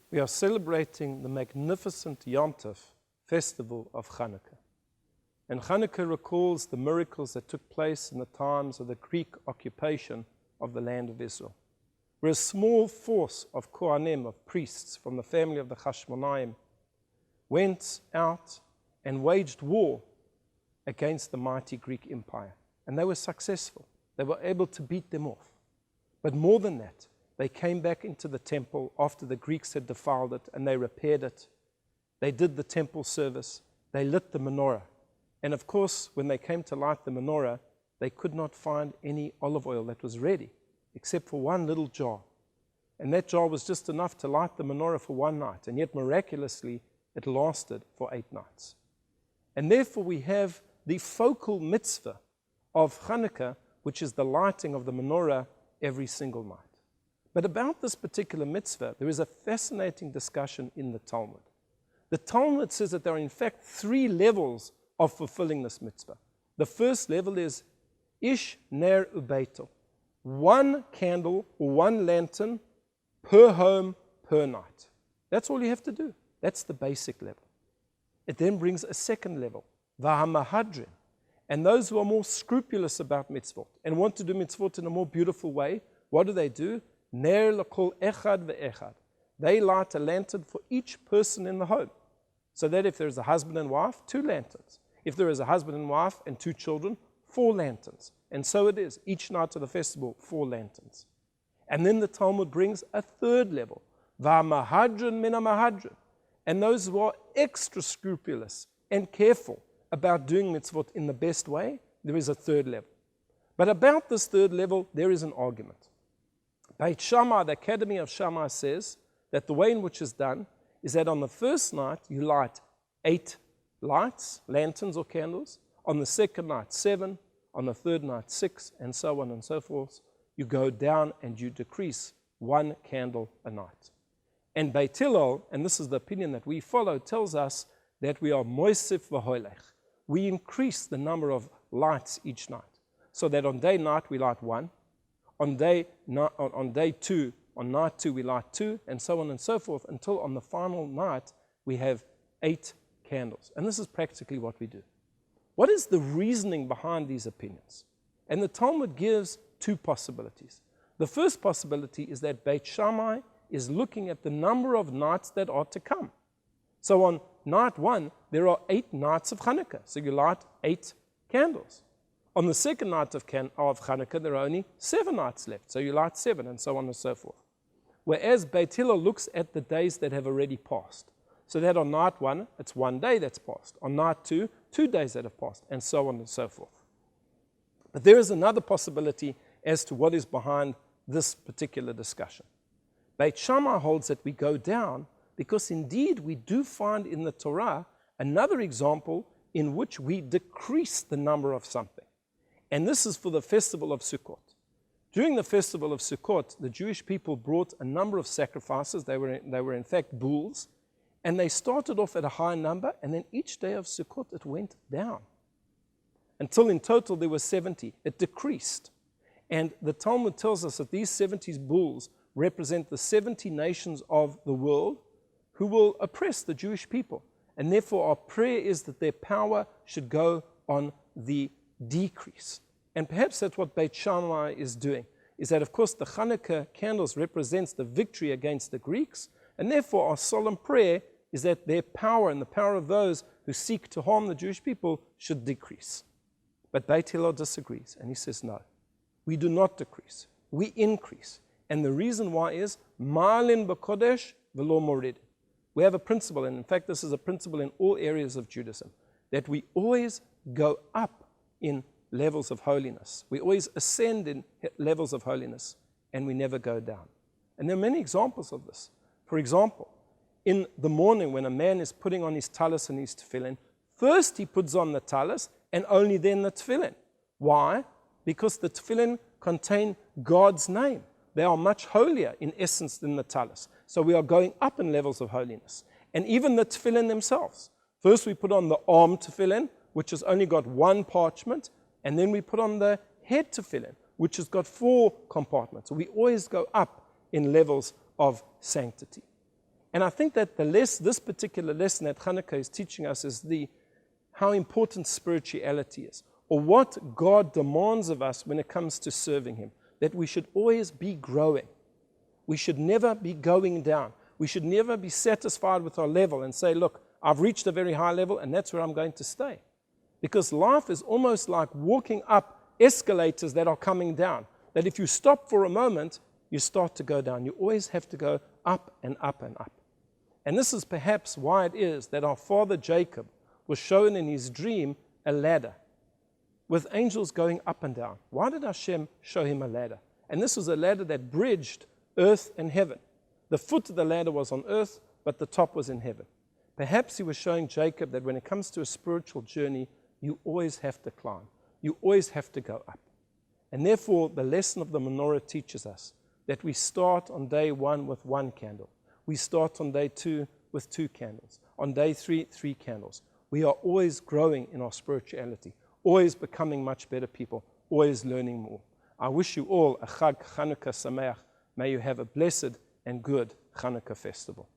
We are celebrating the magnificent Yom Tov festival of Chanukah. And Chanukah recalls the miracles that took place in the times of the Greek occupation of the land of Israel, where a small force of Kohanim, of priests from the family of the Hashmonaim, went out and waged war against the mighty Greek Empire. And they were successful. They were able to beat them off. But more than that, they came back into the temple after the Greeks had defiled it, and they repaired it. They did the temple service. They lit the menorah. And of course, when they came to light the menorah, they could not find any olive oil that was ready, except for one little jar. And that jar was just enough to light the menorah for one night. And yet, miraculously, it lasted for 8 nights. And therefore, we have the focal mitzvah of Chanukah, which is the lighting of the menorah every single night. But about this particular mitzvah, there is a fascinating discussion in the Talmud. The Talmud says that there are in fact 3 levels of fulfilling this mitzvah. The first level is ish ner ubeito, 1 candle or 1 lantern per home per night. That's all you have to do. That's the basic level. It then brings a second level, vahamahadrin. And those who are more scrupulous about mitzvot and want to do mitzvot in a more beautiful way, what do? Ner lakol echad ve'echad. They light a lantern for each person in the home. So that if there is a husband and wife, 2 lanterns. If there is a husband and wife and 2 children, 4 lanterns. And so it is. Each night of the festival, 4 lanterns. And then the Talmud brings a third level. Va'mahadrin mina mahadrin. And those who are extra scrupulous and careful about doing mitzvot in the best way, there is a third level. But about this third level, there is an argument. Beit Shammai, the Academy of Shammai, says that the way in which it's done is that on the first night, you light 8 lights, lanterns or candles. On the second night, 7. On the third night, 6, and so on and so forth. You go down and you decrease 1 candle a night. And Beit Hillel, and this is the opinion that we follow, tells us that we are moisif v'holech. We increase the number of lights each night. So that on day night we light 1. On night 2, we light 2, and so on and so forth, until on the final night we have 8 candles. And this is practically what we do. What is the reasoning behind these opinions? And the Talmud gives 2 possibilities. The first possibility is that Beit Shammai is looking at the number of nights that are to come. So on night 1, there are 8 nights of Chanukah. So you light 8 candles. On the second night of Chanukah, there are only 7 nights left. So you light 7, and so on and so forth. Whereas Beit Hillel looks at the days that have already passed. So that on night 1, it's 1 day that's passed. On night 2, 2 days that have passed, and so on and so forth. But there is another possibility as to what is behind this particular discussion. Beit Shammai holds that we go down because indeed we do find in the Torah another example in which we decrease the number of something. And this is for the festival of Sukkot. During the festival of Sukkot, the Jewish people brought a number of sacrifices. They were in fact bulls. And they started off at a high number, and then each day of Sukkot it went down. Until in total there were 70. It decreased. And the Talmud tells us that these 70 bulls represent the 70 nations of the world who will oppress the Jewish people. And therefore our prayer is that their power should go on the decrease. And perhaps that's what Beit Shammai is doing, is that of course the Chanukah candles represents the victory against the Greeks, and therefore our solemn prayer is that their power and the power of those who seek to harm the Jewish people should decrease. But Beit Hillel disagrees, and he says no, we do not decrease, we increase. And the reason why is Ma'alin b'kodesh v'lo morid. We have a principle, and in fact this is a principle in all areas of Judaism, that we always go up in levels of holiness. We always ascend in levels of holiness, and we never go down. And there are many examples of this. For example, in the morning when a man is putting on his talis and his tefillin, first he puts on the talis and only then the tefillin. Why? Because the tefillin contain God's name. They are much holier in essence than the talis. So we are going up in levels of holiness. And even the tefillin themselves. First we put on the arm tefillin, which has only got 1 parchment, and then we put on the head tefillin, which has got 4 compartments. So we always go up in levels of sanctity. And I think that this particular lesson that Chanukah is teaching us is how important spirituality is, or what God demands of us when it comes to serving Him, that we should always be growing. We should never be going down. We should never be satisfied with our level and say, look, I've reached a very high level and that's where I'm going to stay. Because life is almost like walking up escalators that are coming down, that if you stop for a moment, you start to go down. You always have to go up and up and up. And this is perhaps why it is that our father Jacob was shown in his dream a ladder with angels going up and down. Why did Hashem show him a ladder? And this was a ladder that bridged earth and heaven. The foot of the ladder was on earth, but the top was in heaven. Perhaps he was showing Jacob that when it comes to a spiritual journey, you always have to climb. You always have to go up. And therefore, the lesson of the menorah teaches us that we start on day 1 with 1 candle. We start on day 2 with 2 candles. On day 3, 3 candles. We are always growing in our spirituality, always becoming much better people, always learning more. I wish you all a Chag Chanukah Sameach. May you have a blessed and good Chanukah festival.